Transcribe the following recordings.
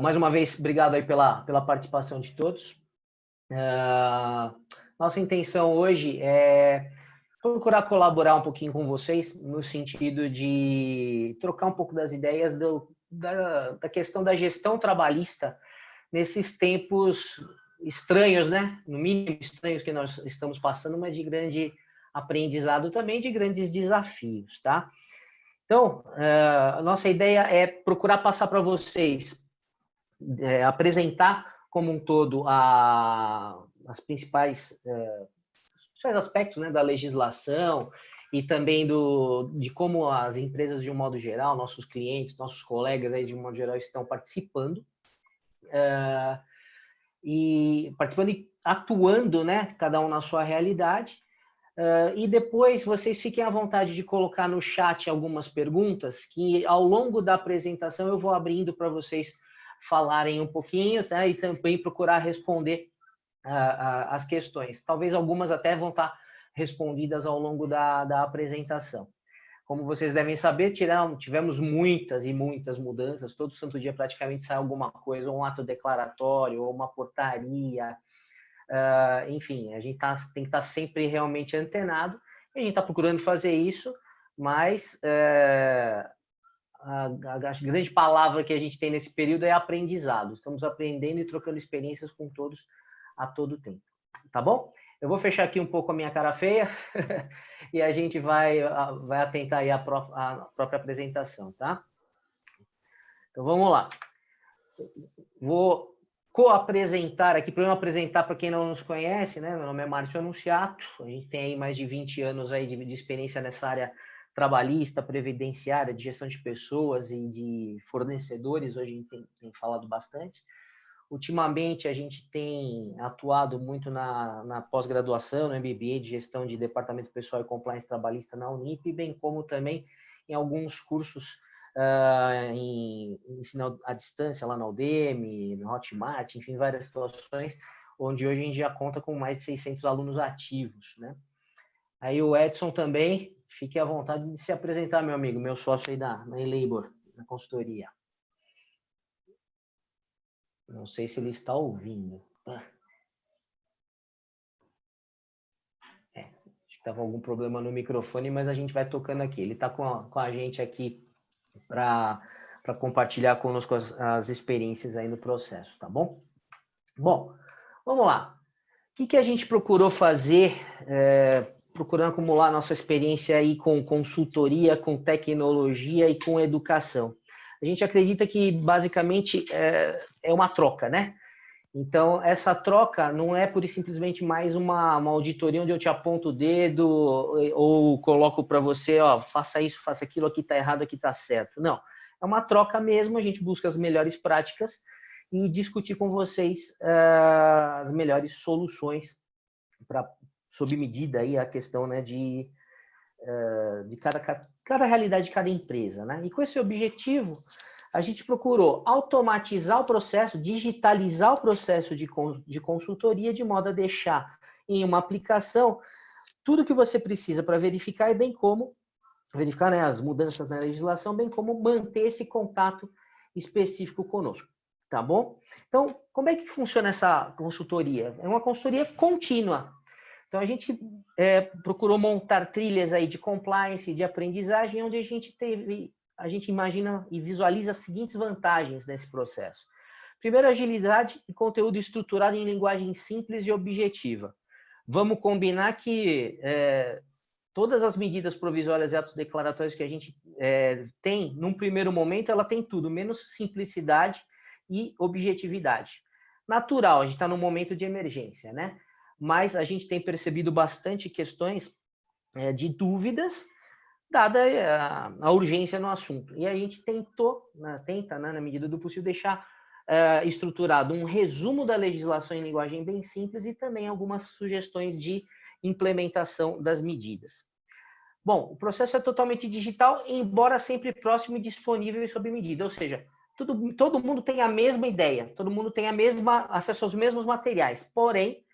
Mais uma vez, obrigado aí pela participação de todos. Nossa intenção hoje é procurar colaborar um pouquinho com vocês no sentido de trocar um pouco das ideias da questão da gestão trabalhista nesses tempos estranhos, né? No mínimo estranhos que nós estamos passando, mas de grande aprendizado também, de grandes desafios, tá? Então, a nossa ideia é procurar passar para vocês, apresentar como um todo as principais aspectos, né, da legislação e também de como as empresas, de um modo geral, nossos clientes, nossos colegas, aí, de um modo geral, estão participando. E atuando, né, cada um na sua realidade. E depois vocês fiquem à vontade de colocar no chat algumas perguntas que, ao longo da apresentação, eu vou abrindo para vocês falarem um pouquinho, tá? E também procurar responder as questões. Talvez algumas até vão estar respondidas ao longo da apresentação. Como vocês devem saber, tivemos muitas e muitas mudanças. Todo santo dia praticamente sai alguma coisa, um ato declaratório, ou uma portaria. Enfim, a gente tem que estar sempre realmente antenado. E a gente está procurando fazer isso, mas a grande palavra que a gente tem nesse período é aprendizado. Estamos aprendendo e trocando experiências com todos a todo tempo. Tá bom? Eu vou fechar aqui um pouco a minha cara feia e a gente vai atentar aí a própria apresentação, tá? Então, vamos lá. Vou co-apresentar aqui, para eu apresentar para quem não nos conhece, né? Meu nome é Márcio Anunciato, a gente tem aí mais de 20 anos aí de experiência nessa área trabalhista, previdenciária, de gestão de pessoas e de fornecedores, hoje a gente tem falado bastante. Ultimamente, a gente tem atuado muito na pós-graduação, no MBA de Gestão de Departamento Pessoal e Compliance Trabalhista na Unip, bem como também em alguns cursos em ensino à distância lá na Udemy, no Hotmart, enfim, várias situações, onde hoje a gente já conta com mais de 600 alunos ativos, né? Aí o Edson também, fique à vontade de se apresentar, meu amigo, meu sócio aí na Elabor, na consultoria. Não sei se ele está ouvindo. Acho que estava algum problema no microfone, mas a gente vai tocando aqui. Ele está com a gente aqui para compartilhar conosco as experiências aí no processo, tá bom? Bom, vamos lá. O que a gente procurou fazer, procurando acumular nossa experiência aí com consultoria, com tecnologia e com educação? A gente acredita que, basicamente, é uma troca, né? Então, essa troca não é pura e simplesmente mais uma auditoria onde eu te aponto o dedo ou coloco para você, ó, faça isso, faça aquilo, aqui está errado, aqui está certo. Não, é uma troca mesmo, a gente busca as melhores práticas e discutir com vocês as melhores soluções sob medida aí a questão, né, de cada realidade de cada empresa, né? E com esse objetivo, a gente procurou automatizar o processo, digitalizar o processo de consultoria, de modo a deixar em uma aplicação tudo que você precisa para verificar e bem como verificar, né, as mudanças na legislação, bem como manter esse contato específico conosco, tá bom? Então, como é que funciona essa consultoria? É uma consultoria contínua. Então, a gente procurou montar trilhas aí de compliance, de aprendizagem, onde a gente imagina e visualiza as seguintes vantagens nesse processo. Primeiro, agilidade e conteúdo estruturado em linguagem simples e objetiva. Vamos combinar que todas as medidas provisórias e atos declaratórios que a gente tem, num primeiro momento, ela tem tudo, menos simplicidade e objetividade. Natural, a gente está num momento de emergência, né? Mas a gente tem percebido bastante questões de dúvidas, dada a urgência no assunto. E a gente tenta, né, na medida do possível, deixar estruturado um resumo da legislação em linguagem bem simples e também algumas sugestões de implementação das medidas. Bom, o processo é totalmente digital, embora sempre próximo e disponível e sob medida, ou seja, todo mundo tem a mesma ideia, todo mundo tem acesso aos mesmos materiais, porém,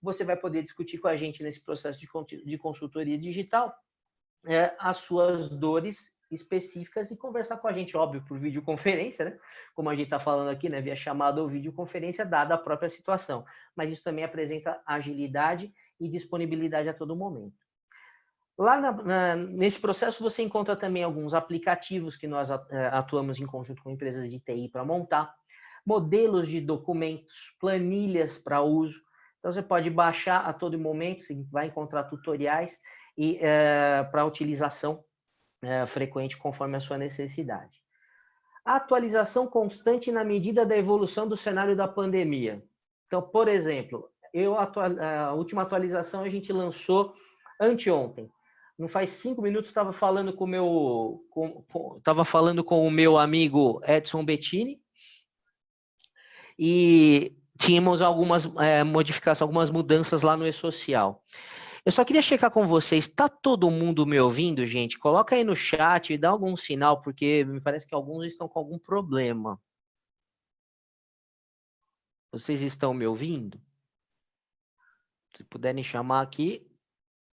você vai poder discutir com a gente nesse processo de consultoria digital as suas dores específicas e conversar com a gente, óbvio, por videoconferência, né? Como a gente está falando aqui, né? Via chamada ou videoconferência, dada a própria situação. Mas isso também apresenta agilidade e disponibilidade a todo momento. Lá nesse processo você encontra também alguns aplicativos que nós atuamos em conjunto com empresas de TI para montar, modelos de documentos, planilhas para uso. Então você pode baixar a todo momento, você vai encontrar tutoriais e para utilização frequente conforme a sua necessidade. A atualização constante na medida da evolução do cenário da pandemia. Então, por exemplo, a última atualização a gente lançou anteontem. Não faz 5 minutos estava falando com o meu amigo Edson Bettini e tínhamos algumas modificações, algumas mudanças lá no e-social. Eu só queria checar com vocês, está todo mundo me ouvindo, gente? Coloca aí no chat e dá algum sinal, porque me parece que alguns estão com algum problema. Vocês estão me ouvindo? Se puderem chamar aqui.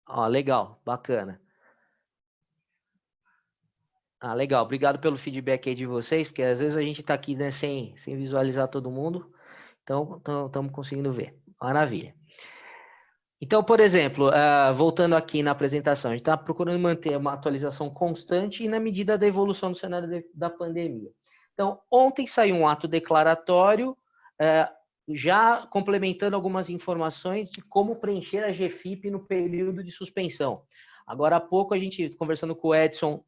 Ó, legal, bacana. Legal, obrigado pelo feedback aí de vocês, porque às vezes a gente está aqui, né, sem visualizar todo mundo, então estamos conseguindo ver. Maravilha. Então, por exemplo, voltando aqui na apresentação, a gente está procurando manter uma atualização constante e na medida da evolução do cenário da pandemia. Então, ontem saiu um ato declaratório, já complementando algumas informações de como preencher a GFIP no período de suspensão. Agora há pouco, a gente, conversando com o Edson,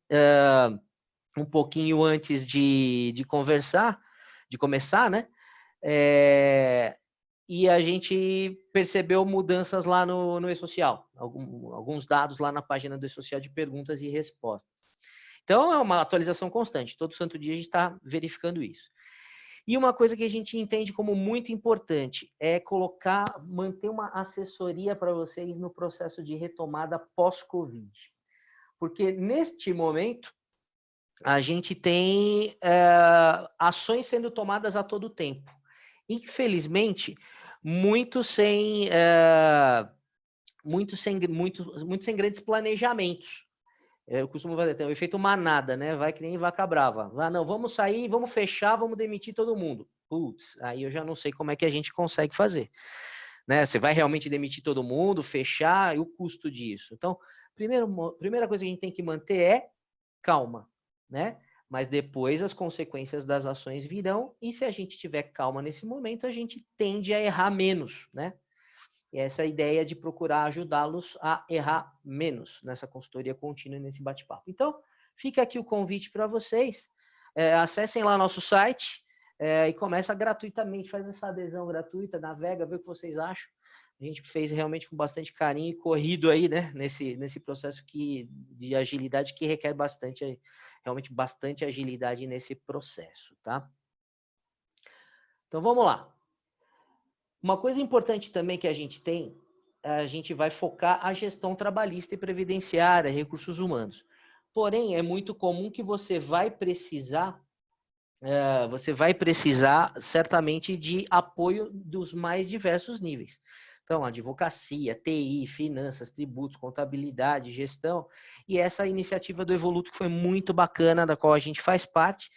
um pouquinho antes de começar, né? E a gente percebeu mudanças lá no e-social, alguns dados lá na página do e-social de perguntas e respostas. Então, é uma atualização constante, todo santo dia a gente está verificando isso. E uma coisa que a gente entende como muito importante é manter uma assessoria para vocês no processo de retomada pós-Covid. Porque neste momento, a gente tem ações sendo tomadas a todo tempo. Infelizmente, muito sem grandes planejamentos. Eu costumo fazer, tem o efeito manada, né? Vai que nem vaca brava. Não, vamos sair, vamos fechar, vamos demitir todo mundo. Putz, aí eu já não sei como é que a gente consegue fazer. Né? Você vai realmente demitir todo mundo, fechar, e o custo disso. Então, primeira coisa que a gente tem que manter é calma, né? Mas depois as consequências das ações virão, e se a gente tiver calma nesse momento, a gente tende a errar menos, né? E essa é a ideia de procurar ajudá-los a errar menos nessa consultoria contínua, nesse bate-papo. Então, fica aqui o convite para vocês, acessem lá nosso site e começa gratuitamente, faz essa adesão gratuita, navega, vê o que vocês acham. A gente fez realmente com bastante carinho e corrido aí, né, nesse processo de agilidade que requer realmente bastante agilidade nesse processo, tá? Então, vamos lá. Uma coisa importante também que a gente vai focar a gestão trabalhista e previdenciária, recursos humanos. Porém, é muito comum que você vai precisar certamente de apoio dos mais diversos níveis. Então, advocacia, TI, finanças, tributos, contabilidade, gestão. E essa iniciativa do Evoluto, que foi muito bacana, da qual a gente faz parte,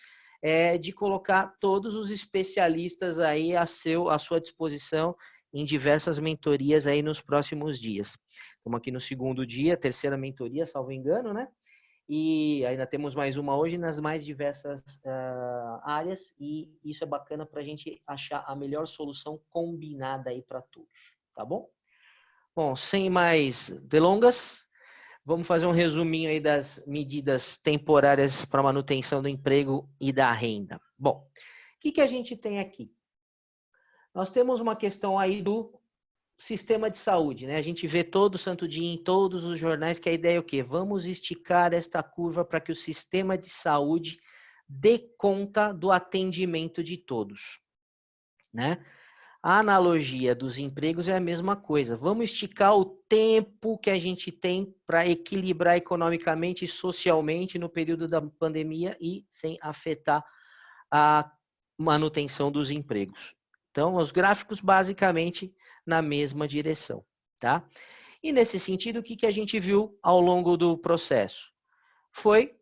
de colocar todos os especialistas aí à sua disposição em diversas mentorias aí nos próximos dias. Estamos aqui no segundo dia, terceira mentoria, salvo engano, né? E ainda temos mais uma hoje nas mais diversas áreas, e isso é bacana para a gente achar a melhor solução combinada aí para todos, tá bom? Bom, sem mais delongas, vamos fazer um resuminho aí das medidas temporárias para manutenção do emprego e da renda. Bom, o que a gente tem aqui? Nós temos uma questão aí do sistema de saúde, né? A gente vê todo santo dia em todos os jornais que a ideia é o quê? Vamos esticar esta curva para que o sistema de saúde dê conta do atendimento de todos, né? A analogia dos empregos é a mesma coisa. Vamos esticar o tempo que a gente tem para equilibrar economicamente e socialmente no período da pandemia e sem afetar a manutenção dos empregos. Então, os gráficos basicamente na mesma direção, tá? E nesse sentido, o que a gente viu ao longo do processo? Foi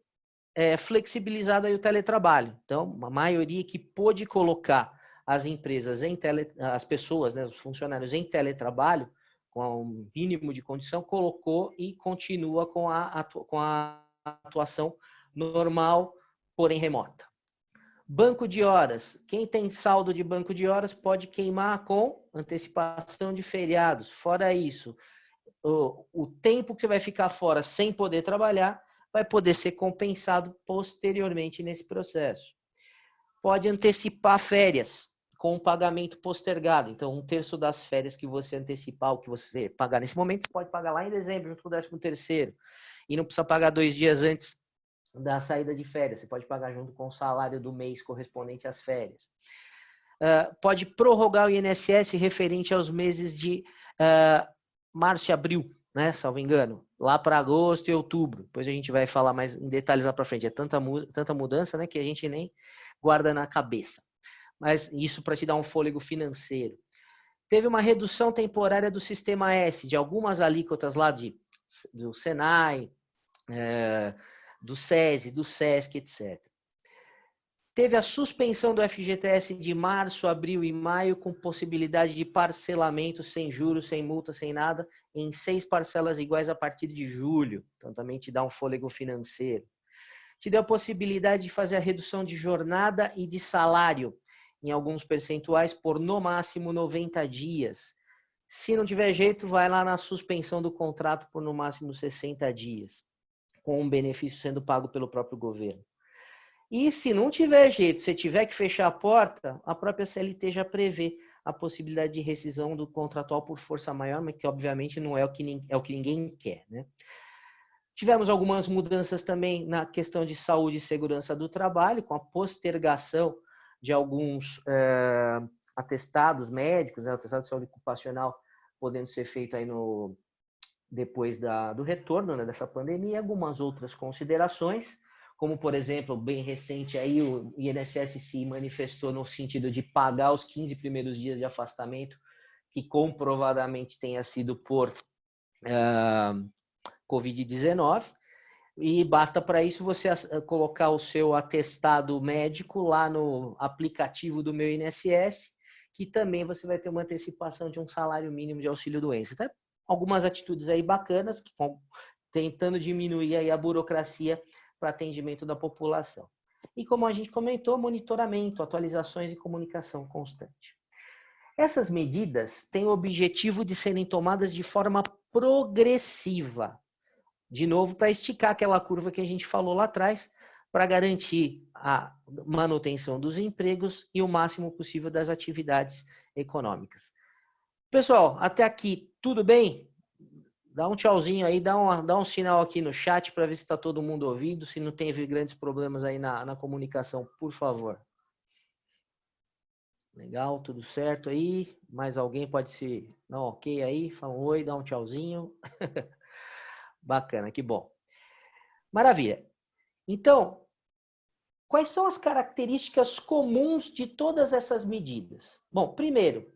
flexibilizado aí o teletrabalho. Então, a maioria que pôde colocar as empresas as pessoas, né, os funcionários em teletrabalho, com um mínimo de condição, colocou e continua com a atuação normal, porém remota. Banco de horas. Quem tem saldo de banco de horas pode queimar com antecipação de feriados. Fora isso, o tempo que você vai ficar fora sem poder trabalhar vai poder ser compensado posteriormente nesse processo. Pode antecipar férias com um pagamento postergado. Então, 1/3 das férias que você antecipar, o que você pagar nesse momento, você pode pagar lá em dezembro, junto com o 13º. E não precisa pagar 2 dias antes da saída de férias. Você pode pagar junto com o salário do mês correspondente às férias. Pode prorrogar o INSS referente aos meses de março e abril, né, salvo engano, lá para agosto e outubro. Depois a gente vai falar mais em detalhes lá para frente. É tanta mudança, né, que a gente nem guarda na cabeça. Mas isso para te dar um fôlego financeiro. Teve uma redução temporária do Sistema S, de algumas alíquotas lá do Senai, do SESI, do SESC, etc. Teve a suspensão do FGTS de março, abril e maio, com possibilidade de parcelamento sem juros, sem multa, sem nada, em 6 parcelas iguais a partir de julho. Então também te dá um fôlego financeiro. Te deu a possibilidade de fazer a redução de jornada e de salário em alguns percentuais por no máximo 90 dias. Se não tiver jeito, vai lá na suspensão do contrato por no máximo 60 dias, com um benefício sendo pago pelo próprio governo. E se não tiver jeito, se tiver que fechar a porta, a própria CLT já prevê a possibilidade de rescisão do contratual por força maior, mas que obviamente não é o que ninguém quer, né? Tivemos algumas mudanças também na questão de saúde e segurança do trabalho, com a postergação de alguns atestados médicos, né, atestado de saúde ocupacional, podendo ser feito aí depois do retorno, né, dessa pandemia, e algumas outras considerações, como, por exemplo, bem recente, aí o INSS se manifestou no sentido de pagar os 15 primeiros dias de afastamento, que comprovadamente tenha sido por Covid-19, e basta para isso você colocar o seu atestado médico lá no aplicativo do Meu INSS, que também você vai ter uma antecipação de um salário mínimo de auxílio-doença. Então, algumas atitudes aí bacanas que vão tentando diminuir aí a burocracia para atendimento da população. E como a gente comentou, monitoramento, atualizações e comunicação constante. Essas medidas têm o objetivo de serem tomadas de forma progressiva, de novo, para esticar aquela curva que a gente falou lá atrás, para garantir a manutenção dos empregos e o máximo possível das atividades econômicas. Pessoal, até aqui, tudo bem? Dá um tchauzinho aí, dá um sinal aqui no chat para ver se está todo mundo ouvindo, se não teve grandes problemas aí na comunicação, por favor. Legal, tudo certo aí? Mais alguém pode se dar um ok aí? Fala um oi, dá um tchauzinho. Bacana, que bom. Maravilha. Então, quais são as características comuns de todas essas medidas? Bom, primeiro,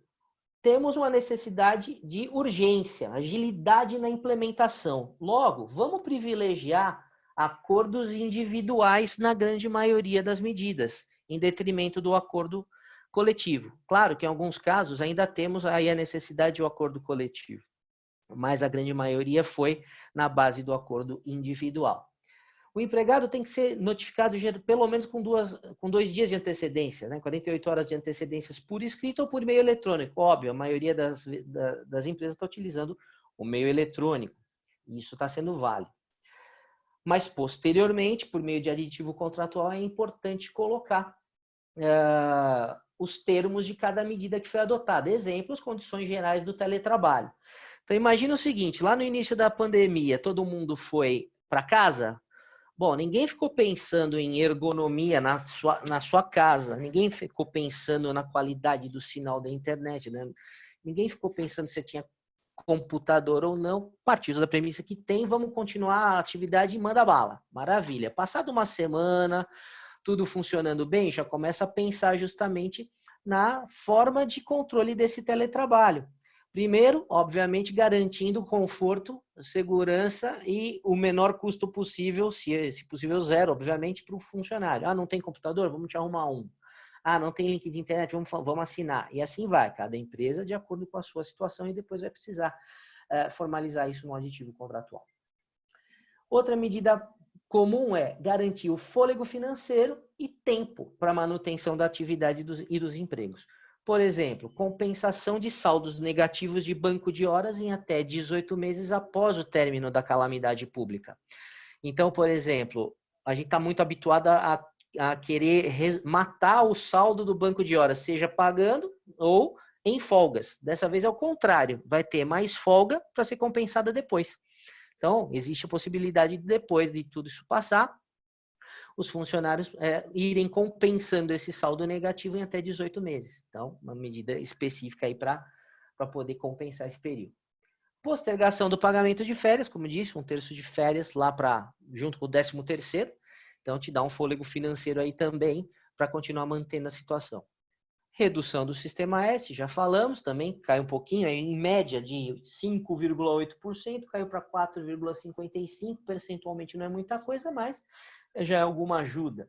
temos uma necessidade de urgência, agilidade na implementação. Logo, vamos privilegiar acordos individuais na grande maioria das medidas, em detrimento do acordo coletivo. Claro que em alguns casos ainda temos aí a necessidade de um acordo coletivo, mas a grande maioria foi na base do acordo individual. O empregado tem que ser notificado pelo menos com 2 dias de antecedência, né? 48 horas de antecedências por escrito ou por meio eletrônico. Óbvio, a maioria das empresas está utilizando o meio eletrônico. E isso está sendo válido. Mas, posteriormente, por meio de aditivo contratual, é importante colocar os termos de cada medida que foi adotada. Exemplo, as condições gerais do teletrabalho. Então, imagina o seguinte, lá no início da pandemia, todo mundo foi para casa. Bom, ninguém ficou pensando em ergonomia na sua casa, ninguém ficou pensando na qualidade do sinal da internet, né? Ninguém ficou pensando se tinha computador ou não. Partindo da premissa que tem, vamos continuar a atividade e manda bala. Maravilha. Passado uma semana, tudo funcionando bem, já começa a pensar justamente na forma de controle desse teletrabalho. Primeiro, obviamente, garantindo conforto, segurança e o menor custo possível, se possível zero, obviamente, para o funcionário. Ah, não tem computador? Vamos te arrumar um. Ah, não tem link de internet? Vamos assinar. E assim vai, cada empresa de acordo com a sua situação e depois vai precisar formalizar isso no aditivo contratual. Outra medida comum é garantir o fôlego financeiro e tempo para manutenção da atividade e dos empregos. Por exemplo, compensação de saldos negativos de banco de horas em até 18 meses após o término da calamidade pública. Então, por exemplo, a gente está muito habituado a querer matar o saldo do banco de horas, seja pagando ou em folgas. Dessa vez é o contrário, vai ter mais folga para ser compensada depois. Então, existe a possibilidade de, depois de tudo isso passar, os funcionários irem compensando esse saldo negativo em até 18 meses. Então, uma medida específica aí para poder compensar esse período. Postergação do pagamento de férias, como disse, 1/3 de férias lá junto com o 13º. Então, te dá um fôlego financeiro aí também para continuar mantendo a situação. Redução do sistema S, já falamos, também caiu um pouquinho, em média de 5,8%, caiu para 4,55%, percentualmente não é muita coisa, mas já é alguma ajuda.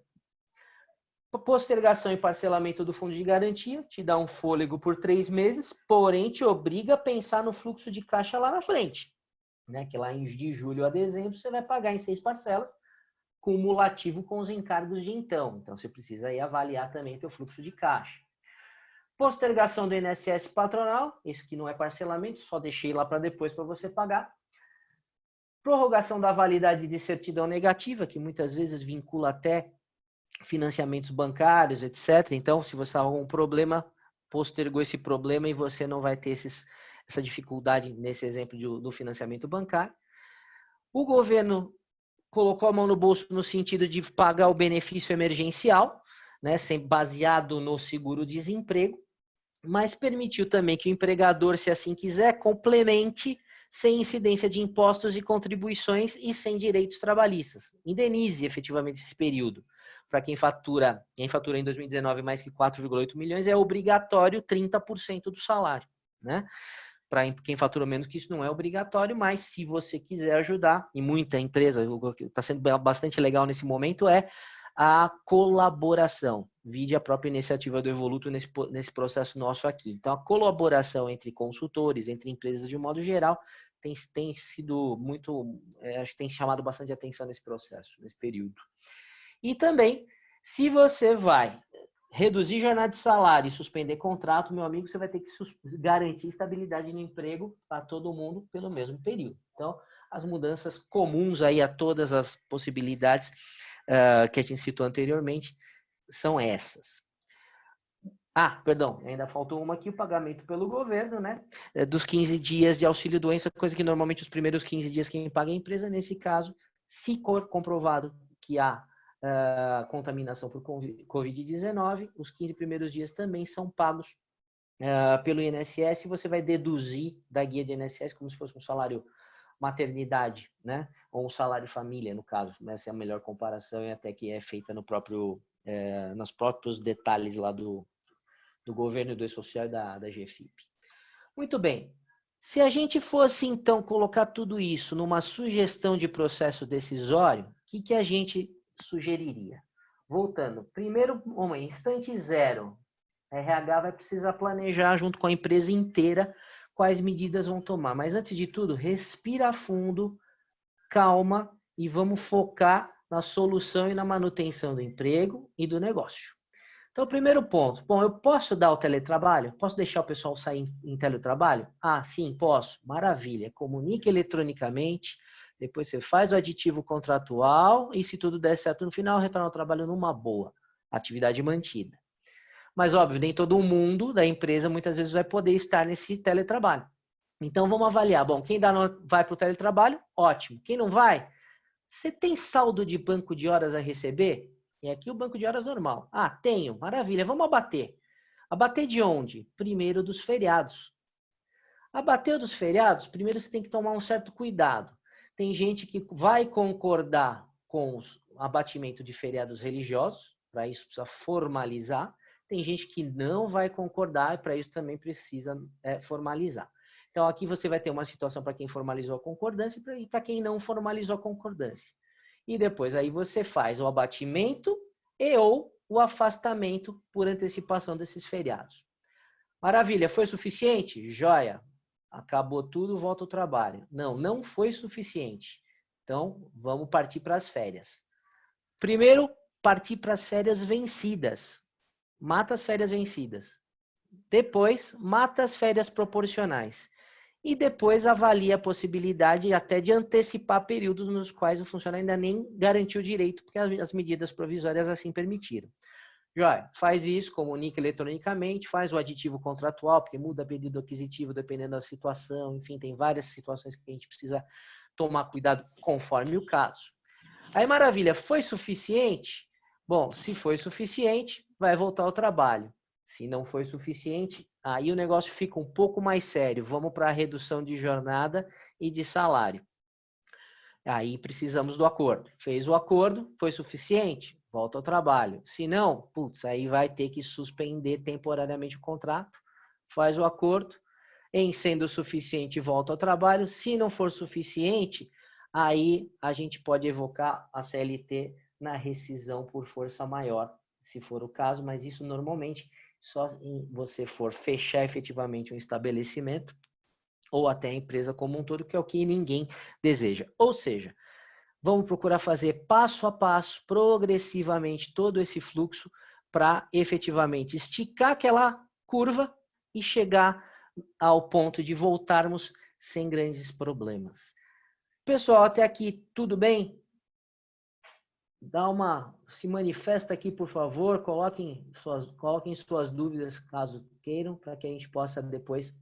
Postergação e parcelamento do fundo de garantia, te dá um fôlego por 3 meses, porém te obriga a pensar no fluxo de caixa lá na frente. Né? Que lá de julho a dezembro você vai pagar em 6 parcelas, cumulativo com os encargos de então. Então você precisa aí avaliar também teu fluxo de caixa. Postergação do INSS patronal, isso que não é parcelamento, só deixei lá para depois para você pagar. Prorrogação da validade de certidão negativa, que muitas vezes vincula até financiamentos bancários, etc. Então, se você tem algum problema, postergou esse problema e você não vai ter essa dificuldade nesse exemplo do financiamento bancário. O governo colocou a mão no bolso no sentido de pagar o benefício emergencial, né, baseado no seguro-desemprego, mas permitiu também que o empregador, se assim quiser, complemente sem incidência de impostos e contribuições e sem direitos trabalhistas. Indenize efetivamente esse período. Para quem fatura em 2019 mais que 4,8 milhões, é obrigatório 30% do salário. Né? Para quem fatura menos que isso não é obrigatório, mas se você quiser ajudar, e muita empresa, está sendo bastante legal nesse momento, é a colaboração. Vide a própria iniciativa do Evoluto nesse processo nosso aqui. Então, a colaboração entre consultores, entre empresas de um modo geral, tem sido muito, acho que tem chamado bastante atenção nesse processo, nesse período. E também, se você vai reduzir jornada de salário e suspender contrato, meu amigo, você vai ter que garantir estabilidade no emprego para todo mundo pelo mesmo período. Então, as mudanças comuns aí a todas as possibilidades que a gente citou anteriormente são essas. Ah, perdão, ainda faltou uma aqui, o pagamento pelo governo, né? Dos 15 dias de auxílio-doença, coisa que normalmente os primeiros 15 dias quem paga é a empresa. Nesse caso, se for comprovado que há contaminação por Covid-19, os 15 primeiros dias também são pagos pelo INSS e você vai deduzir da guia de INSS como se fosse um salário maternidade, né? Ou um salário família, no caso. Essa é a melhor comparação e até que é feita nos próprios detalhes lá do governo, do E-Social e da GFIP. Muito bem. Se a gente fosse, então, colocar tudo isso numa sugestão de processo decisório, o que a gente sugeriria? Voltando, primeiro, instante zero, a RH vai precisar planejar junto com a empresa inteira quais medidas vão tomar. Mas, antes de tudo, respira fundo, calma e vamos focar na solução e na manutenção do emprego e do negócio. Então, primeiro ponto. Bom, eu posso dar o teletrabalho? Posso deixar o pessoal sair em teletrabalho? Ah, sim, posso. Maravilha. Comunique eletronicamente, depois você faz o aditivo contratual e, se tudo der certo no final, retorna ao trabalho numa boa. Atividade mantida. Mas, óbvio, nem todo mundo da empresa muitas vezes vai poder estar nesse teletrabalho. Então, vamos avaliar. Bom, quem vai para o teletrabalho? Ótimo. Quem não vai? Você tem saldo de banco de horas a receber? E aqui o banco de horas normal. Ah, tenho. Maravilha. Vamos abater. Abater de onde? Primeiro dos feriados. Abater dos feriados, primeiro você tem que tomar um certo cuidado. Tem gente que vai concordar com o abatimento de feriados religiosos, para isso precisa formalizar. Tem gente que não vai concordar e para isso também precisa formalizar. Então, aqui você vai ter uma situação para quem formalizou a concordância e para quem não formalizou a concordância. E depois aí você faz o abatimento e ou o afastamento por antecipação desses feriados. Maravilha, foi suficiente? Joia. Acabou tudo, volta ao trabalho. Não, não foi suficiente. Então, vamos partir para as férias. Primeiro, partir para as férias vencidas. Mata as férias vencidas. Depois, mata as férias proporcionais. E depois avalia a possibilidade até de antecipar períodos nos quais o funcionário ainda nem garantiu o direito, porque as medidas provisórias assim permitiram. Joia, faz isso, comunica eletronicamente, faz o aditivo contratual, porque muda pedido aquisitivo dependendo da situação, enfim, tem várias situações que a gente precisa tomar cuidado conforme o caso. Aí, maravilha, foi suficiente? Bom, se foi suficiente, vai voltar ao trabalho. Se não foi suficiente, aí o negócio fica um pouco mais sério. Vamos para a redução de jornada e de salário. Aí precisamos do acordo. Fez o acordo, foi suficiente? Volta ao trabalho. Se não, putz, aí vai ter que suspender temporariamente o contrato, faz o acordo. Em sendo suficiente, volta ao trabalho. Se não for suficiente, aí a gente pode evocar a CLT na rescisão por força maior, se for o caso, mas isso normalmente só em você for fechar efetivamente um estabelecimento ou até a empresa como um todo, que é o que ninguém deseja. Ou seja, vamos procurar fazer passo a passo, progressivamente, todo esse fluxo para efetivamente esticar aquela curva e chegar ao ponto de voltarmos sem grandes problemas. Pessoal, até aqui tudo bem? Se manifesta aqui, por favor, coloquem suas dúvidas, caso queiram, para que a gente possa depois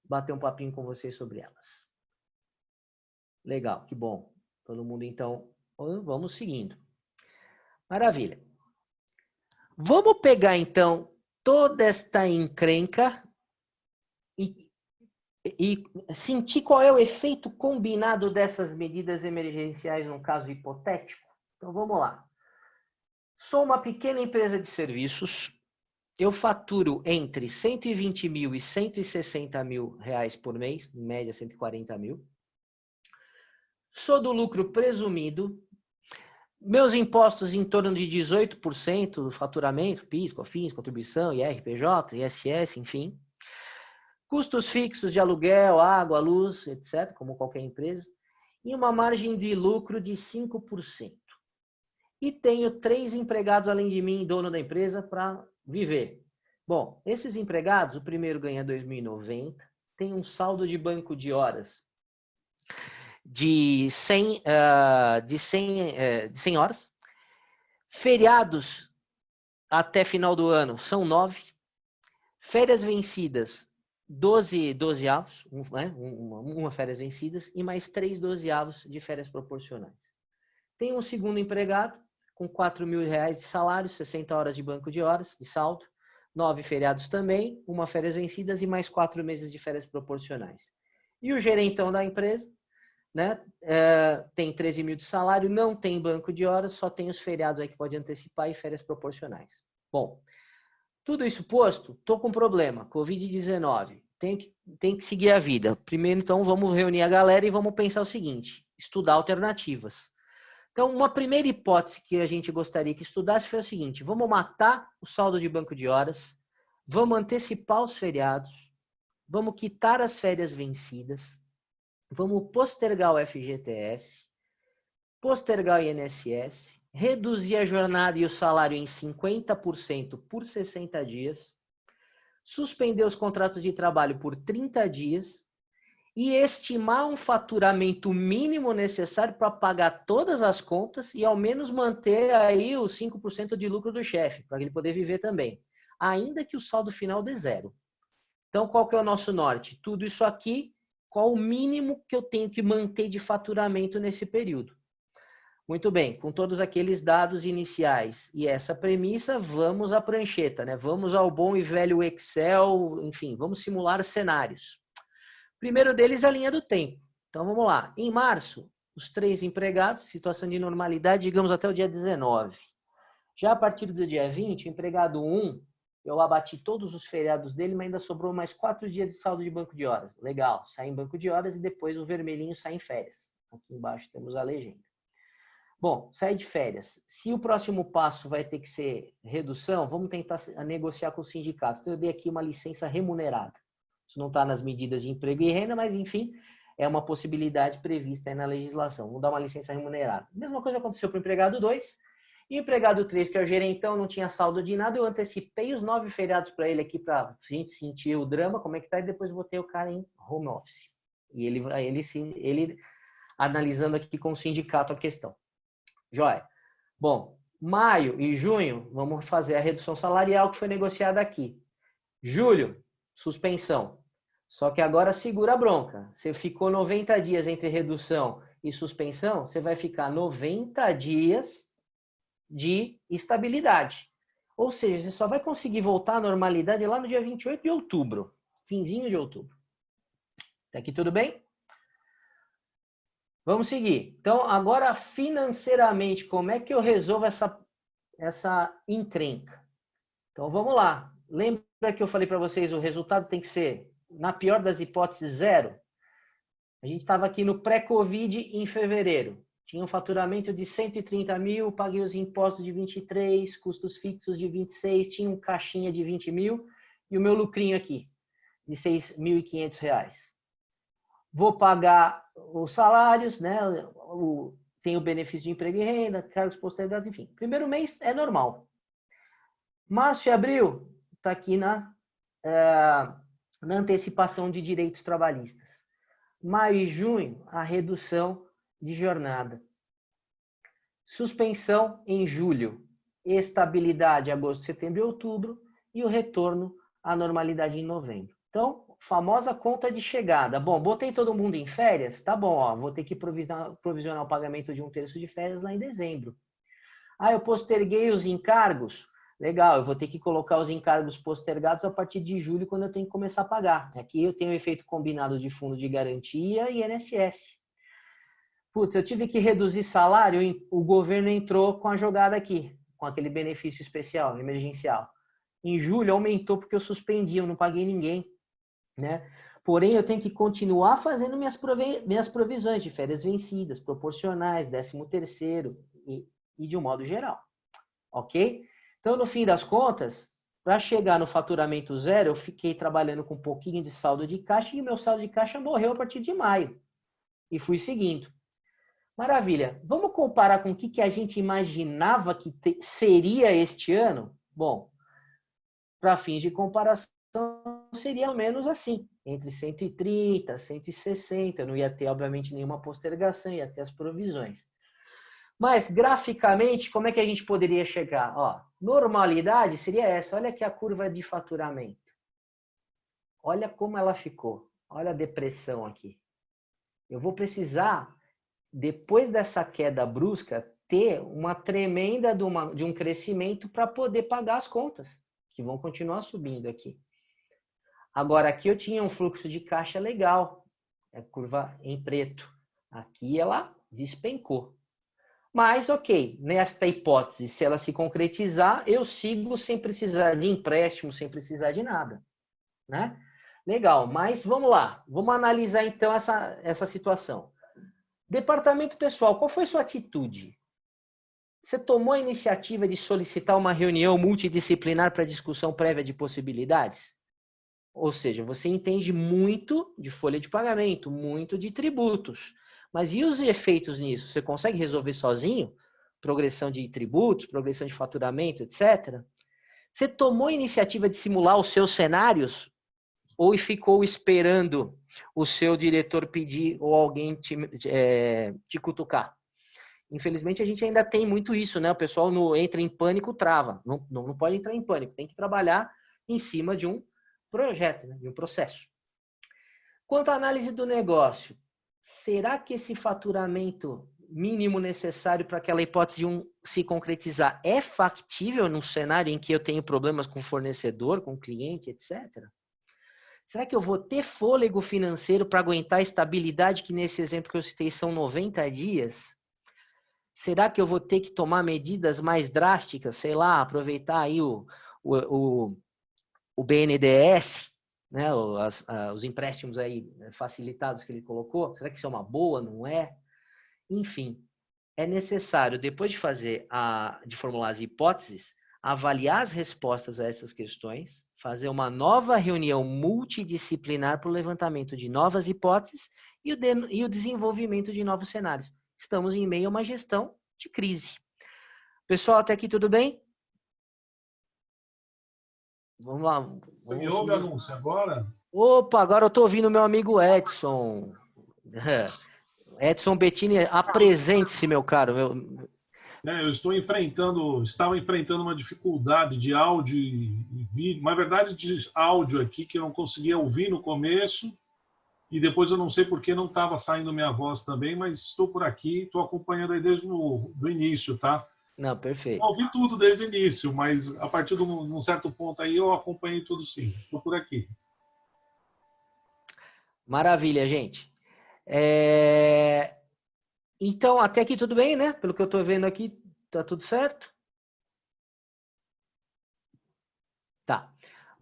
bater um papinho com vocês sobre elas. Legal, que bom. Todo mundo, então, vamos seguindo. Maravilha. Vamos pegar, então, toda esta encrenca e sentir qual é o efeito combinado dessas medidas emergenciais num caso hipotético? Então, vamos lá. Sou uma pequena empresa de serviços, eu faturo entre 120 mil e 160 mil reais por mês, em média 140 mil. Sou do lucro presumido, meus impostos em torno de 18% do faturamento, PIS, COFINS, contribuição, IRPJ, ISS, enfim. Custos fixos de aluguel, água, luz, etc., como qualquer empresa. E uma margem de lucro de 5%. E tenho 3 empregados além de mim, dono da empresa, para viver. Bom, esses empregados, o primeiro ganha 2.090, tem um saldo de banco de horas de 100 horas. Feriados até final do ano são 9. Férias vencidas, 12 avos, uma férias vencidas e mais 3 12avos de férias proporcionais. Tem um segundo empregado com 4 mil reais de salário, 60 horas de banco de horas, de saldo, 9 feriados também, uma férias vencidas e mais 4 meses de férias proporcionais. E o gerentão da empresa, né, tem 13 mil de salário, não tem banco de horas, só tem os feriados aí que pode antecipar e férias proporcionais. Bom, tudo isso posto, estou com problema, Covid-19, tem que seguir a vida. Primeiro, então, vamos reunir a galera e vamos pensar o seguinte, estudar alternativas. Então, uma primeira hipótese que a gente gostaria que estudasse foi o seguinte, vamos matar o saldo de banco de horas, vamos antecipar os feriados, vamos quitar as férias vencidas, vamos postergar o FGTS, postergar o INSS, reduzir a jornada e o salário em 50% por 60 dias, suspender os contratos de trabalho por 30 dias e estimar um faturamento mínimo necessário para pagar todas as contas e ao menos manter aí os 5% de lucro do chefe, para ele poder viver também, ainda que o saldo final dê 0. Então, qual que é o nosso norte? Tudo isso aqui, qual o mínimo que eu tenho que manter de faturamento nesse período? Muito bem, com todos aqueles dados iniciais e essa premissa, vamos à prancheta, né? Vamos ao bom e velho Excel, enfim, vamos simular cenários. Primeiro deles é a linha do tempo. Então, vamos lá. Em março, os 3 empregados, situação de normalidade, digamos até o dia 19. Já a partir do dia 20, o empregado 1 eu abati todos os feriados dele, mas ainda sobrou mais 4 dias de saldo de banco de horas. Legal, sai em banco de horas e depois o vermelhinho sai em férias. Aqui embaixo temos a legenda. Bom, sai de férias. Se o próximo passo vai ter que ser redução, vamos tentar negociar com o sindicato. Então, eu dei aqui uma licença remunerada. Isso não está nas medidas de emprego e renda, mas, enfim, é uma possibilidade prevista aí na legislação. Vamos dar uma licença remunerada. Mesma coisa aconteceu para o empregado 2. E o empregado 3, que é o gerentão, não tinha saldo de nada. Eu antecipei os 9 feriados para ele aqui, para a gente sentir o drama, como é que tá, e depois botei o cara em home office. E ele analisando aqui com o sindicato a questão. Joia. Bom, maio e junho, vamos fazer a redução salarial que foi negociada aqui. Julho, suspensão. Só que agora segura a bronca. Você ficou 90 dias entre redução e suspensão, você vai ficar 90 dias de estabilidade. Ou seja, você só vai conseguir voltar à normalidade lá no dia 28 de outubro. Finzinho de outubro. Até aqui tudo bem? Vamos seguir. Então, agora financeiramente, como é que eu resolvo essa encrenca? Então, vamos lá. Lembra que eu falei para vocês, o resultado tem que ser, na pior das hipóteses, 0? A gente estava aqui no pré-Covid em fevereiro. Tinha um faturamento de 130 mil, paguei os impostos de 23, custos fixos de 26, tinha um caixinha de 20 mil e o meu lucrinho aqui, de R$ 6.500. Vou pagar os salários, né? Tem o benefício de emprego e renda, cargos postergados, enfim. Primeiro mês é normal. Março e abril está aqui na antecipação de direitos trabalhistas. Maio e junho, a redução de jornada. Suspensão em julho. Estabilidade agosto, setembro e outubro. E o retorno à normalidade em novembro. Então, famosa conta de chegada. Bom, botei todo mundo em férias? Tá bom, ó, vou ter que provisionar o pagamento de 1/3 de férias lá em dezembro. Ah, eu posterguei os encargos? Legal, eu vou ter que colocar os encargos postergados a partir de julho, quando eu tenho que começar a pagar. Aqui eu tenho o efeito combinado de fundo de garantia e INSS. Putz, eu tive que reduzir salário, o governo entrou com a jogada aqui, com aquele benefício especial, emergencial. Em julho aumentou porque eu suspendi, eu não paguei ninguém, né? Porém, eu tenho que continuar fazendo minhas provisões de férias vencidas, proporcionais, 13º e de um modo geral. Ok? Então, no fim das contas, para chegar no faturamento 0, eu fiquei trabalhando com um pouquinho de saldo de caixa e o meu saldo de caixa morreu a partir de maio. E fui seguindo. Maravilha. Vamos comparar com o que a gente imaginava que seria este ano? Bom, para fins de comparação, seria ao menos assim, entre 130, 160. Não ia ter, obviamente, nenhuma postergação, ia ter as provisões. Mas, graficamente, como é que a gente poderia chegar? Ó, normalidade seria essa. Olha aqui a curva de faturamento. Olha como ela ficou. Olha a depressão aqui. Eu vou precisar, depois dessa queda brusca, ter uma tremenda de um crescimento para poder pagar as contas, que vão continuar subindo aqui. Agora, aqui eu tinha um fluxo de caixa legal. A curva em preto. Aqui ela despencou. Mas, ok, nesta hipótese, se ela se concretizar, eu sigo sem precisar de empréstimo, sem precisar de nada, né? Legal, mas vamos lá. Vamos analisar, então, essa situação. Departamento pessoal, qual foi sua atitude? Você tomou a iniciativa de solicitar uma reunião multidisciplinar para discussão prévia de possibilidades? Ou seja, você entende muito de folha de pagamento, muito de tributos. Mas e os efeitos nisso? Você consegue resolver sozinho? Progressão de tributos, progressão de faturamento, etc. Você tomou a iniciativa de simular os seus cenários? Ou ficou esperando o seu diretor pedir ou alguém te cutucar? Infelizmente, a gente ainda tem muito isso, né? O pessoal entra em pânico, trava. Não pode entrar em pânico, tem que trabalhar em cima de um projeto, né? De um processo. Quanto à análise do negócio, será que esse faturamento mínimo necessário para aquela hipótese de se concretizar é factível num cenário em que eu tenho problemas com fornecedor, com cliente, etc.? Será que eu vou ter fôlego financeiro para aguentar a estabilidade que nesse exemplo que eu citei são 90 dias? Será que eu vou ter que tomar medidas mais drásticas? Sei lá, aproveitar aí o BNDES, né, os empréstimos aí facilitados que ele colocou, será que isso é uma boa, não é? Enfim, é necessário, depois de de formular as hipóteses, avaliar as respostas a essas questões, fazer uma nova reunião multidisciplinar para o levantamento de novas hipóteses e o desenvolvimento de novos cenários. Estamos em meio a uma gestão de crise. Pessoal, até aqui tudo bem? Vamos lá. Você me ouve, anúncio, agora? Opa, agora eu estou ouvindo meu amigo Edson. Edson Bettini, apresente-se, meu caro. Eu estava enfrentando uma dificuldade de áudio e vídeo, na verdade de áudio aqui, que eu não conseguia ouvir no começo, e depois eu não sei porque não estava saindo minha voz também, mas estou por aqui, estou acompanhando aí desde o início, tá? Não, perfeito. Eu ouvi tudo desde o início, mas a partir de um certo ponto aí eu acompanhei tudo sim. Estou por aqui. Maravilha, gente. Então, até aqui tudo bem, né? Pelo que eu estou vendo aqui, tá tudo certo? Tá.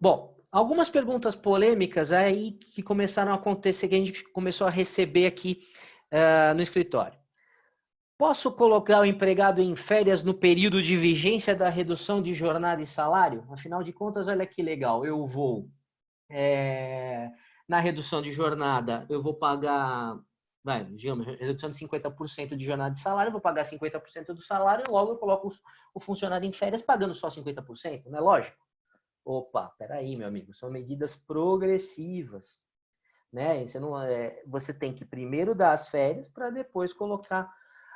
Bom, algumas perguntas polêmicas aí que começaram a acontecer, que a gente começou a receber aqui no escritório. Posso colocar o empregado em férias no período de vigência da redução de jornada e salário? Afinal de contas, olha que legal, eu vou na redução de jornada, eu vou pagar, digamos, redução de 50% de jornada de salário, eu vou pagar 50% do salário, logo eu coloco o funcionário em férias pagando só 50%, não é lógico? Opa, peraí, meu amigo, são medidas progressivas, né? Você tem que primeiro dar as férias para depois colocar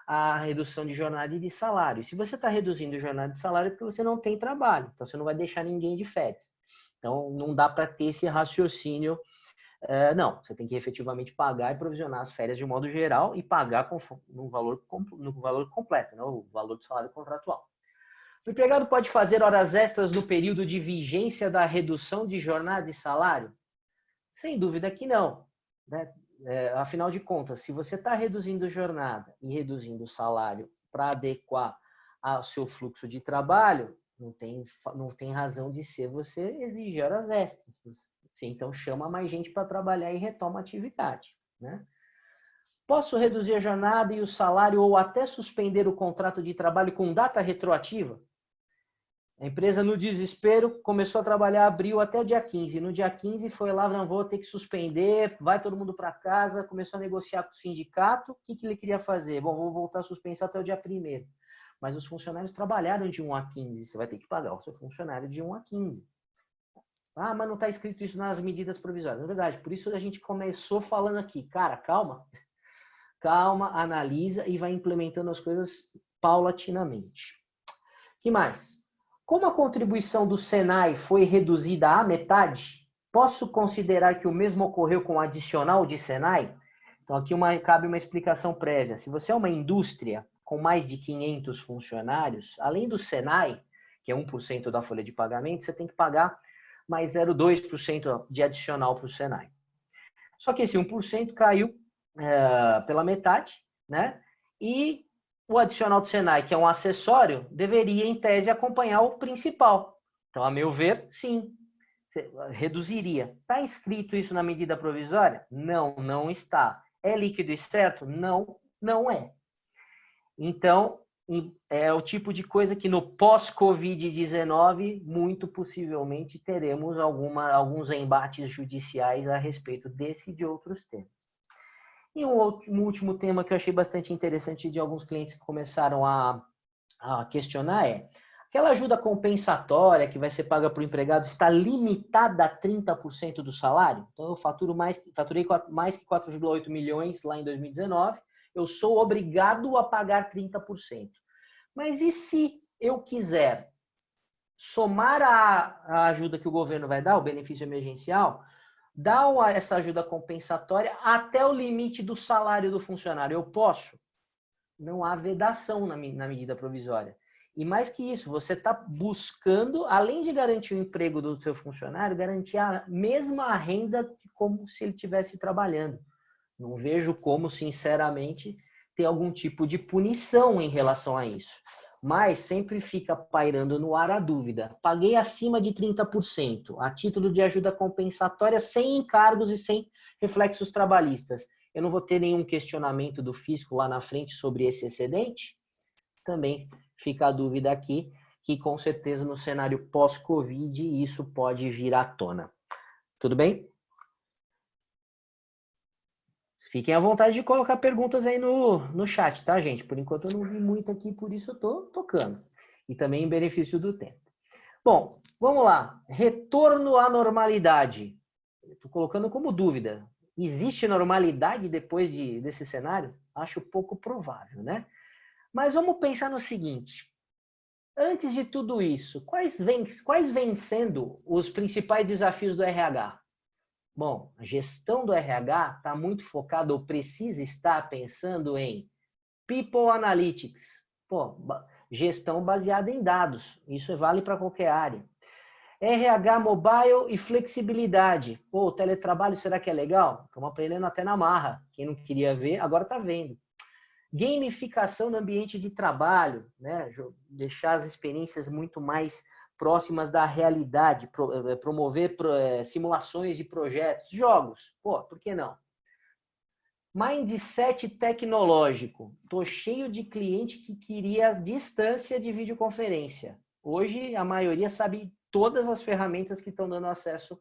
a redução de jornada e de salário. Se você está reduzindo jornada de salário é porque você não tem trabalho, então você não vai deixar ninguém de férias. Então, não dá para ter esse raciocínio. Não, você tem que efetivamente pagar e provisionar as férias de modo geral e pagar no valor completo, né? O valor do salário contratual. O empregado pode fazer horas extras no período de vigência da redução de jornada e salário? Sem dúvida que não, né? Afinal de contas, se você está reduzindo jornada e reduzindo o salário para adequar ao seu fluxo de trabalho, não tem razão de ser você exigir horas extras. Você então chama mais gente para trabalhar e retoma a atividade, né? Posso reduzir a jornada e o salário ou até suspender o contrato de trabalho com data retroativa? A empresa, no desespero, começou a trabalhar abril até o dia 15. No dia 15 foi lá, não vou ter que suspender, vai todo mundo para casa, começou a negociar com o sindicato. O que ele queria fazer? Bom, vou voltar a suspensão até o dia 1º. Mas os funcionários trabalharam de 1 a 15. Você vai ter que pagar o seu funcionário de 1 a 15. Ah, mas não está escrito isso nas medidas provisórias. Na verdade, por isso a gente começou falando aqui. Cara, calma. Calma, analisa e vai implementando as coisas paulatinamente. O que mais? Como a contribuição do Senai foi reduzida à metade, posso considerar que o mesmo ocorreu com o adicional de Senai? Então, aqui cabe uma explicação prévia. Se você é uma indústria com mais de 500 funcionários, além do Senai, que é 1% da folha de pagamento, você tem que pagar mais 0,2% de adicional para o Senai. Só que esse 1% caiu pela metade, né? E o adicional do Senai, que é um acessório, deveria, em tese, acompanhar o principal. Então, a meu ver, sim, reduziria. Está escrito isso na medida provisória? Não, não está. É líquido e certo? Não, não é. Então, é o tipo de coisa que no pós-Covid-19, muito possivelmente, teremos alguns embates judiciais a respeito desse e de outros temas. E um último tema que eu achei bastante interessante de alguns clientes que começaram a questionar aquela ajuda compensatória que vai ser paga para o empregado está limitada a 30% do salário? Então, eu faturei mais que 4,8 milhões lá em 2019, eu sou obrigado a pagar 30%. Mas e se eu quiser somar a ajuda que o governo vai dar, o benefício emergencial, dá essa ajuda compensatória até o limite do salário do funcionário? Eu posso? Não há vedação na medida provisória. E mais que isso, você está buscando, além de garantir o emprego do seu funcionário, garantir a mesma renda como se ele estivesse trabalhando. Não vejo como, sinceramente, ter algum tipo de punição em relação a isso. Mas sempre fica pairando no ar a dúvida. Paguei acima de 30%, a título de ajuda compensatória, sem encargos e sem reflexos trabalhistas. Eu não vou ter nenhum questionamento do fisco lá na frente sobre esse excedente? Também fica a dúvida aqui, que com certeza no cenário pós-Covid isso pode vir à tona. Tudo bem? Fiquem à vontade de colocar perguntas aí no chat, tá, gente? Por enquanto eu não vi muito aqui, por isso eu tô tocando. E também em benefício do tempo. Bom, vamos lá. Retorno à normalidade. Estou colocando como dúvida. Existe normalidade depois desse cenário? Acho pouco provável, né? Mas vamos pensar no seguinte. Antes de tudo isso, quais vêm sendo os principais desafios do RH? Bom, a gestão do RH está muito focada ou precisa estar pensando em People Analytics. Pô, gestão baseada em dados. Isso vale para qualquer área. RH mobile e flexibilidade. Pô, o teletrabalho, será que é legal? Estamos aprendendo até na marra. Quem não queria ver, agora está vendo. Gamificação no ambiente de trabalho, né? Deixar as experiências muito mais próximas da realidade, promover simulações de projetos, jogos. Pô, por que não? Mindset tecnológico. Estou cheio de cliente que queria distância de videoconferência. Hoje, a maioria sabe todas as ferramentas que estão dando acesso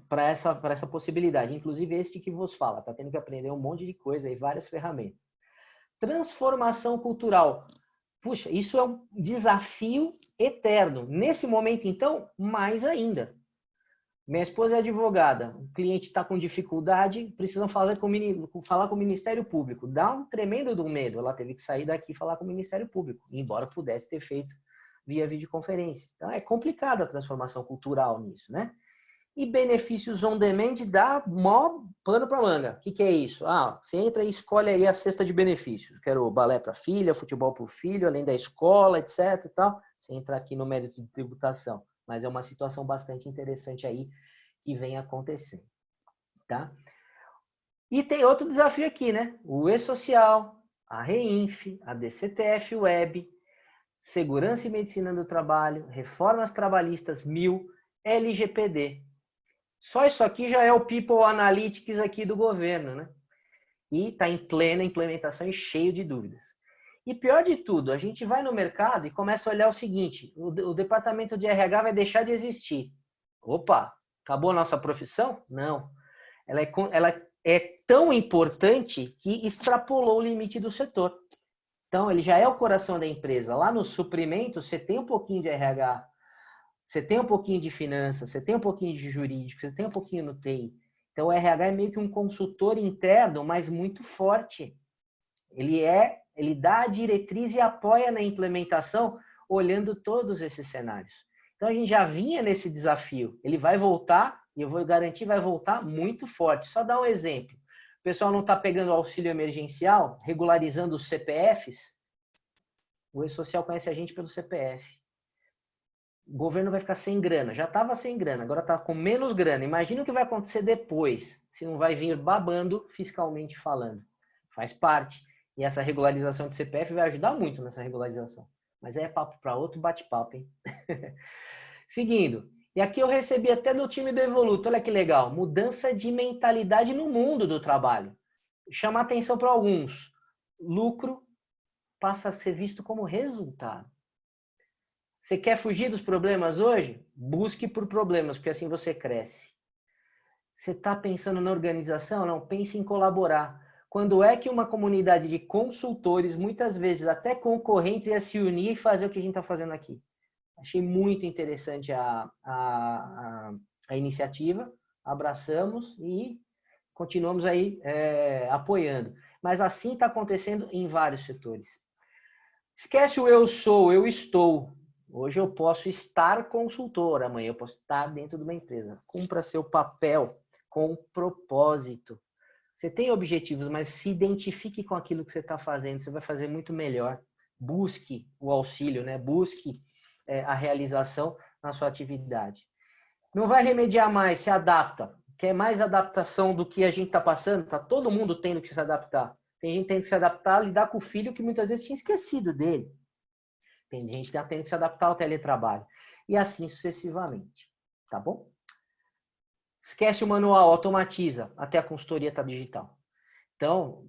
para essa possibilidade. Inclusive, este que vos fala. Está tendo que aprender um monte de coisa e várias ferramentas. Transformação cultural. Puxa, isso é um desafio eterno. Nesse momento, então, mais ainda. Minha esposa é advogada, o cliente está com dificuldade, precisam falar com o Ministério Público. Dá um tremendo do medo. Ela teve que sair daqui e falar com o Ministério Público, embora pudesse ter feito via videoconferência. Então, é complicada a transformação cultural nisso, né? E benefícios on demand dá mó pano para manga. O que é isso? Você entra e escolhe aí a cesta de benefícios. Quero balé para filha, futebol para o filho, além da escola, etc. E tal. Você entra aqui no mérito de tributação. Mas é uma situação bastante interessante aí que vem acontecendo. Tá? E tem outro desafio aqui, né? O E-Social, a REINF, a DCTF Web, Segurança e Medicina do Trabalho, Reformas Trabalhistas 1000, LGPD. Só isso aqui já é o People Analytics aqui do governo, né? E está em plena implementação e cheio de dúvidas. E pior de tudo, a gente vai no mercado e começa a olhar o seguinte, o departamento de RH vai deixar de existir. Opa, acabou a nossa profissão? Não. Ela é tão importante que extrapolou o limite do setor. Então, ele já é o coração da empresa. Lá no suprimento, você tem um pouquinho de RH, você tem um pouquinho de finanças, você tem um pouquinho de jurídico, você tem um pouquinho no TI. Então, o RH é meio que um consultor interno, mas muito forte. Ele dá a diretriz e apoia na implementação, olhando todos esses cenários. Então, a gente já vinha nesse desafio. Ele vai voltar, e eu vou garantir, vai voltar muito forte. Só dar um exemplo. O pessoal não está pegando auxílio emergencial, regularizando os CPFs. O E-Social conhece a gente pelo CPF. O governo vai ficar sem grana. Já estava sem grana, agora está com menos grana. Imagina o que vai acontecer depois, se não vai vir babando fiscalmente falando. Faz parte. E essa regularização de CPF vai ajudar muito nessa regularização. Mas é papo para outro bate-papo, hein? Seguindo. E aqui eu recebi até no time do Evoluto. Olha que legal. Mudança de mentalidade no mundo do trabalho. Chamar atenção para alguns. Lucro passa a ser visto como resultado. Você quer fugir dos problemas hoje? Busque por problemas, porque assim você cresce. Você está pensando na organização? Não, pense em colaborar. Quando é que uma comunidade de consultores, muitas vezes até concorrentes, ia se unir e fazer o que a gente está fazendo aqui? Achei muito interessante a iniciativa, abraçamos e continuamos aí apoiando. Mas assim está acontecendo em vários setores. Esquece o eu sou, eu estou. Hoje eu posso estar consultor, amanhã eu posso estar dentro de uma empresa. Cumpra seu papel com propósito. Você tem objetivos, mas se identifique com aquilo que você está fazendo, você vai fazer muito melhor. Busque o auxílio, né? Busque a realização na sua atividade. Não vai remediar mais, se adapta. Quer mais adaptação do que a gente está passando? Está todo mundo tendo que se adaptar. Tem gente que tem que se adaptar a lidar com o filho que muitas vezes tinha esquecido dele. Tem gente que tem que se adaptar ao teletrabalho. E assim sucessivamente. Tá bom? Esquece o manual, automatiza. Até a consultoria está digital. Então,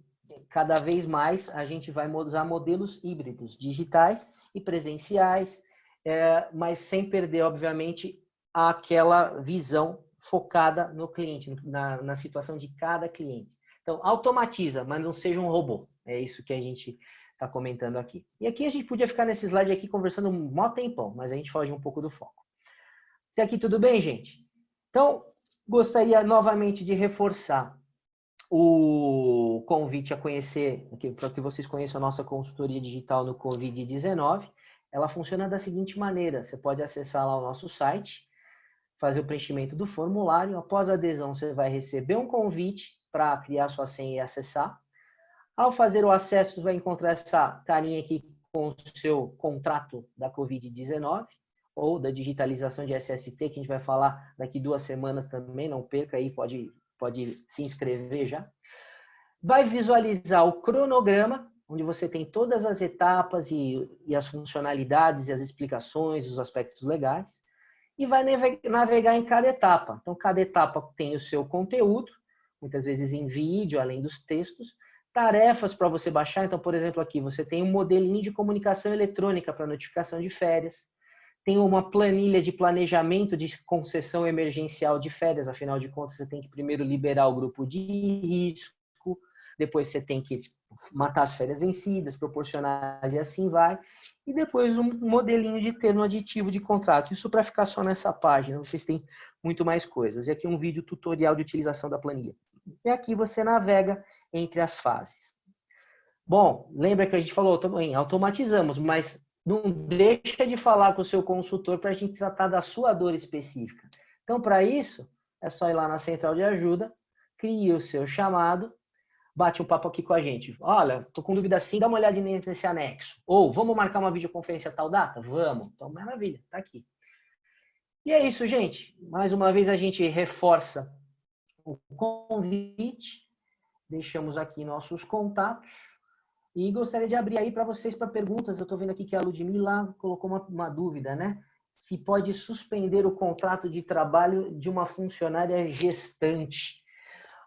cada vez mais a gente vai usar modelos híbridos, digitais e presenciais, mas sem perder, obviamente, aquela visão focada no cliente, na situação de cada cliente. Então, automatiza, mas não seja um robô. É isso que a gente está comentando aqui. E aqui a gente podia ficar nesse slide aqui conversando um maior tempão, mas a gente foge um pouco do foco. Até aqui tudo bem, gente? Então, gostaria novamente de reforçar o convite a conhecer, para que vocês conheçam a nossa consultoria digital no Covid-19. Ela funciona da seguinte maneira: você pode acessar lá o nosso site, fazer o preenchimento do formulário. Após a adesão, você vai receber um convite para criar sua senha e acessar. Ao fazer o acesso, você vai encontrar essa carinha aqui com o seu contrato da Covid-19 ou da digitalização de SST, que a gente vai falar daqui 2 semanas também. Não perca aí, pode se inscrever já. Vai visualizar o cronograma, onde você tem todas as etapas e as funcionalidades e as explicações, os aspectos legais. E vai navegar em cada etapa. Então, cada etapa tem o seu conteúdo, muitas vezes em vídeo, além dos textos. Tarefas para você baixar. Então, por exemplo, aqui você tem um modelinho de comunicação eletrônica para notificação de férias. Tem uma planilha de planejamento de concessão emergencial de férias. Afinal de contas, você tem que primeiro liberar o grupo de risco, depois você tem que matar as férias vencidas, proporcionais e assim vai. E depois um modelinho de termo aditivo de contrato. Isso para ficar só nessa página, vocês têm muito mais coisas. E aqui um vídeo tutorial de utilização da planilha. E aqui você navega entre as fases. Bom, lembra que a gente falou também, automatizamos, mas não deixa de falar com o seu consultor para a gente tratar da sua dor específica. Então, para isso, é só ir lá na central de ajuda, crie o seu chamado, bate um papo aqui com a gente. Olha, tô com dúvida sim, dá uma olhada nesse anexo. Ou, vamos marcar uma videoconferência tal data? Vamos. Então, maravilha, tá aqui. E é isso, gente. Mais uma vez a gente reforça o convite. Deixamos aqui nossos contatos. E gostaria de abrir aí para vocês para perguntas. Eu estou vendo aqui que a Ludmila colocou uma dúvida, né? Se pode suspender o contrato de trabalho de uma funcionária gestante.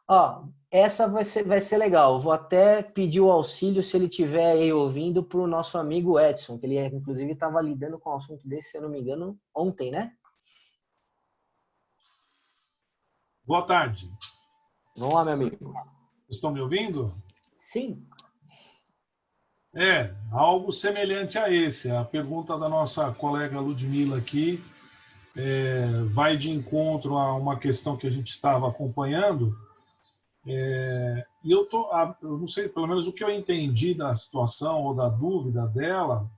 Ó, essa vai ser legal. Vou até pedir o auxílio, se ele estiver aí ouvindo, para o nosso amigo Edson, que ele inclusive estava lidando com um assunto desse, se eu não me engano, ontem, né? Boa tarde. Vamos lá, meu amigo. Estão me ouvindo? Sim. Algo semelhante a esse. A pergunta da nossa colega Ludmila aqui vai de encontro a uma questão que a gente estava acompanhando. E eu não sei, pelo menos o que eu entendi da situação ou da dúvida dela,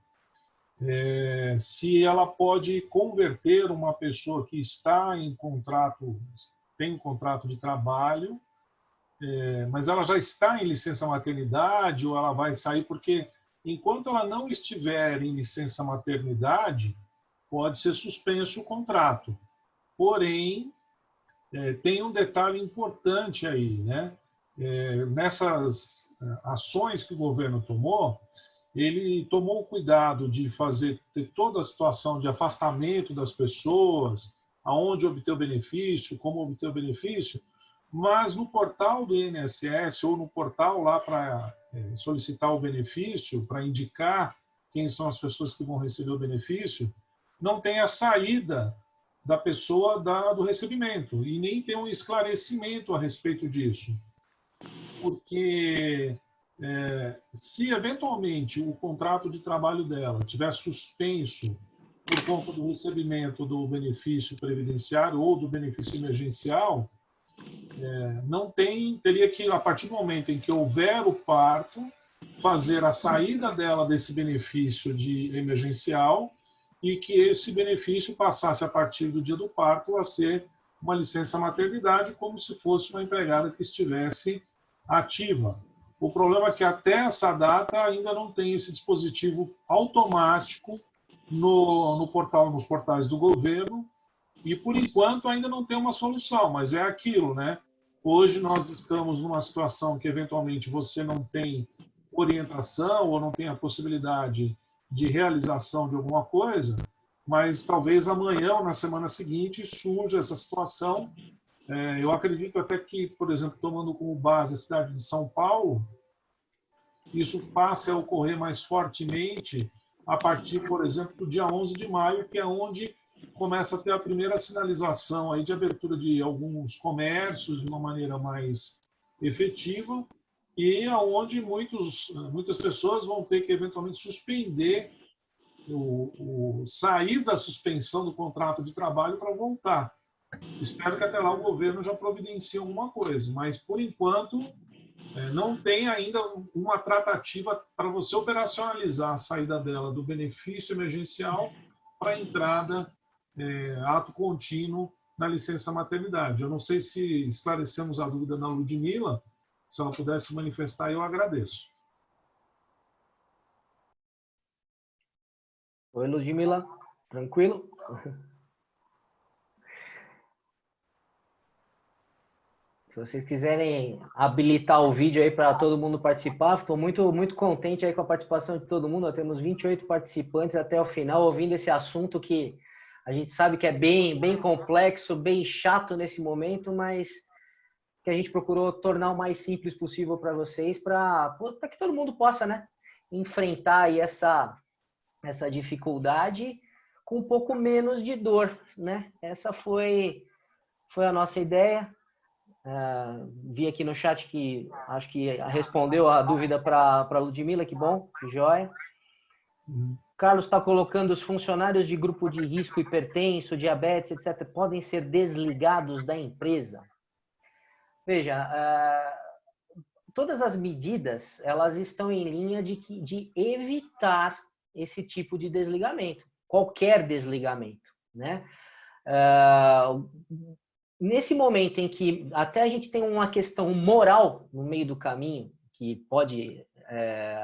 se ela pode converter uma pessoa que está em contrato, tem um contrato de trabalho, mas ela já está em licença maternidade ou ela vai sair, porque enquanto ela não estiver em licença maternidade, pode ser suspenso o contrato. Porém, tem um detalhe importante aí, né? Nessas ações que o governo tomou, ele tomou o cuidado de ter toda a situação de afastamento das pessoas, aonde obter o benefício, como obter o benefício, mas no portal do INSS ou no portal lá para solicitar o benefício, para indicar quem são as pessoas que vão receber o benefício, não tem a saída da pessoa do recebimento e nem tem um esclarecimento a respeito disso. Porque se eventualmente o contrato de trabalho dela tiver suspenso por conta do recebimento do benefício previdenciário ou do benefício emergencial, teria que, a partir do momento em que houver o parto, fazer a saída dela desse benefício de emergencial e que esse benefício passasse, a partir do dia do parto, a ser uma licença maternidade, como se fosse uma empregada que estivesse ativa. O problema é que até essa data ainda não tem esse dispositivo automático nos portais do governo, e por enquanto ainda não tem uma solução, mas é aquilo, né? Hoje nós estamos numa situação que, eventualmente, você não tem orientação ou não tem a possibilidade de realização de alguma coisa, mas talvez amanhã ou na semana seguinte surja essa situação. Eu acredito até que, por exemplo, tomando como base a cidade de São Paulo, isso passe a ocorrer mais fortemente a partir, por exemplo, do dia 11 de maio, que é onde começa a ter a primeira sinalização aí de abertura de alguns comércios de uma maneira mais efetiva e aonde muitas pessoas vão ter que eventualmente suspender sair da suspensão do contrato de trabalho para voltar. Espero que até lá o governo já providencie alguma coisa, mas por enquanto não tem ainda uma tratativa para você operacionalizar a saída dela do benefício emergencial para a entrada ato contínuo na licença maternidade. Eu não sei se esclarecemos a dúvida da Ludmila, se ela pudesse manifestar, eu agradeço. Oi, Ludmila, tranquilo? Se vocês quiserem habilitar o vídeo aí para todo mundo participar, estou muito contente aí com a participação de todo mundo. Nós temos 28 participantes até o final, ouvindo esse assunto que a gente sabe que é bem complexo, bem chato nesse momento, mas que a gente procurou tornar o mais simples possível para vocês, para que todo mundo possa, né, enfrentar aí essa dificuldade com um pouco menos de dor, né? Essa foi a nossa ideia. Vi aqui no chat que acho que respondeu a dúvida para a Ludmila, que bom, que joia. Carlos está colocando os funcionários de grupo de risco hipertenso, diabetes, etc., podem ser desligados da empresa. Veja, todas as medidas, elas estão em linha de evitar esse tipo de desligamento, qualquer desligamento, né? Nesse momento em que até a gente tem uma questão moral no meio do caminho, que pode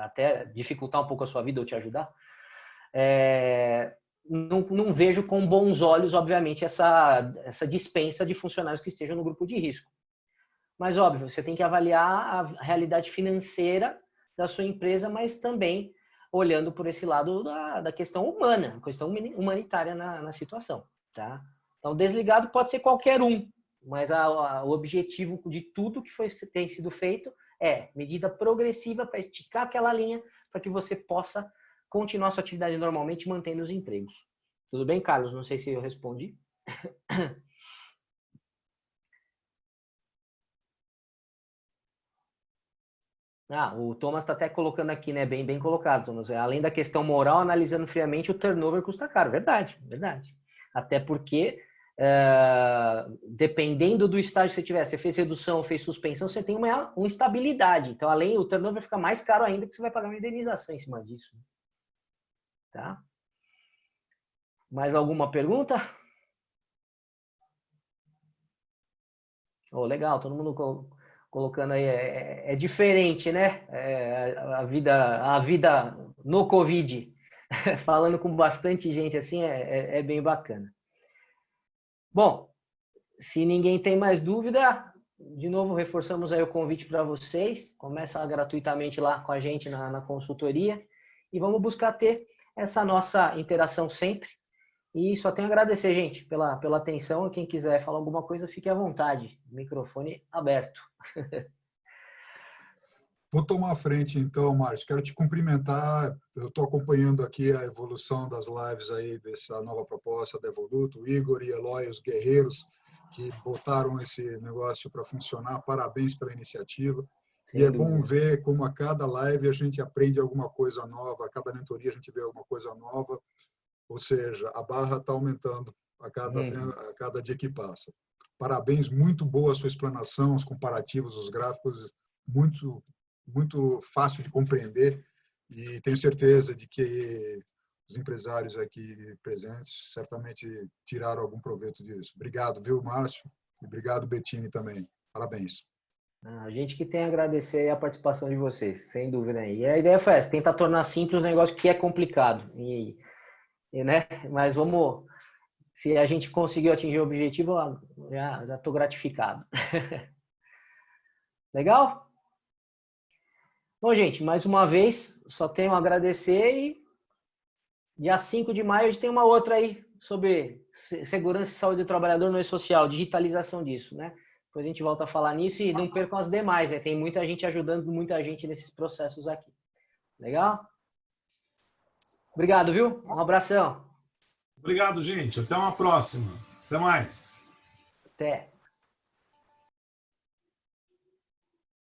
até dificultar um pouco a sua vida ou te ajudar, não vejo com bons olhos, obviamente, essa dispensa de funcionários que estejam no grupo de risco. Mas, óbvio, você tem que avaliar a realidade financeira da sua empresa, mas também olhando por esse lado da questão humana, questão humanitária na situação, tá? Então, desligado pode ser qualquer um, mas o objetivo de tudo que tem sido feito é medida progressiva para esticar aquela linha para que você possa continuar sua atividade normalmente mantendo os empregos. Tudo bem, Carlos? Não sei se eu respondi. O Thomas está até colocando aqui, né? Bem colocado, Thomas. Além da questão moral, analisando friamente, o turnover custa caro. Verdade. Até porque, dependendo do estágio que você tiver, você fez redução, fez suspensão, você tem uma instabilidade. Então, o turnover fica mais caro ainda, porque você vai pagar uma indenização em cima disso. Tá? Mais alguma pergunta? Legal, todo mundo colocando aí, é diferente, né? A vida no Covid, falando com bastante gente assim, é bem bacana. Bom, se ninguém tem mais dúvida, de novo, reforçamos aí o convite para vocês, começa gratuitamente lá com a gente na consultoria e vamos buscar ter essa nossa interação sempre. E só tenho a agradecer, gente, pela atenção. Quem quiser falar alguma coisa, fique à vontade. Microfone aberto. Vou tomar a frente, então, Márcio. Quero te cumprimentar. Eu estou acompanhando aqui a evolução das lives aí dessa nova proposta da Evoluto. O Igor e Eloy, os guerreiros que botaram esse negócio para funcionar. Parabéns pela iniciativa. Sem dúvida. Bom ver como a cada live a gente aprende alguma coisa nova, a cada mentoria a gente vê alguma coisa nova. Ou seja, a barra está aumentando a cada dia que passa. Parabéns, muito boa a sua explanação, os comparativos, os gráficos, muito fácil de compreender e tenho certeza de que os empresários aqui presentes certamente tiraram algum proveito disso. Obrigado, viu, Márcio? E obrigado, Bettini, também. Parabéns. A gente que tem a agradecer a participação de vocês, sem dúvida. E a ideia foi essa, tentar tornar simples um negócio que é complicado. Né? Mas se a gente conseguiu atingir o objetivo, já estou gratificado. Legal? Bom, gente, mais uma vez, só tenho a agradecer e dia 5 de maio a gente tem uma outra aí sobre segurança e saúde do trabalhador no e-social, digitalização disso, né? Depois a gente volta a falar nisso e não percam as demais, né? Tem muita gente ajudando muita gente nesses processos aqui. Legal? Obrigado, viu? Um abração. Obrigado, gente. Até uma próxima. Até mais. Até.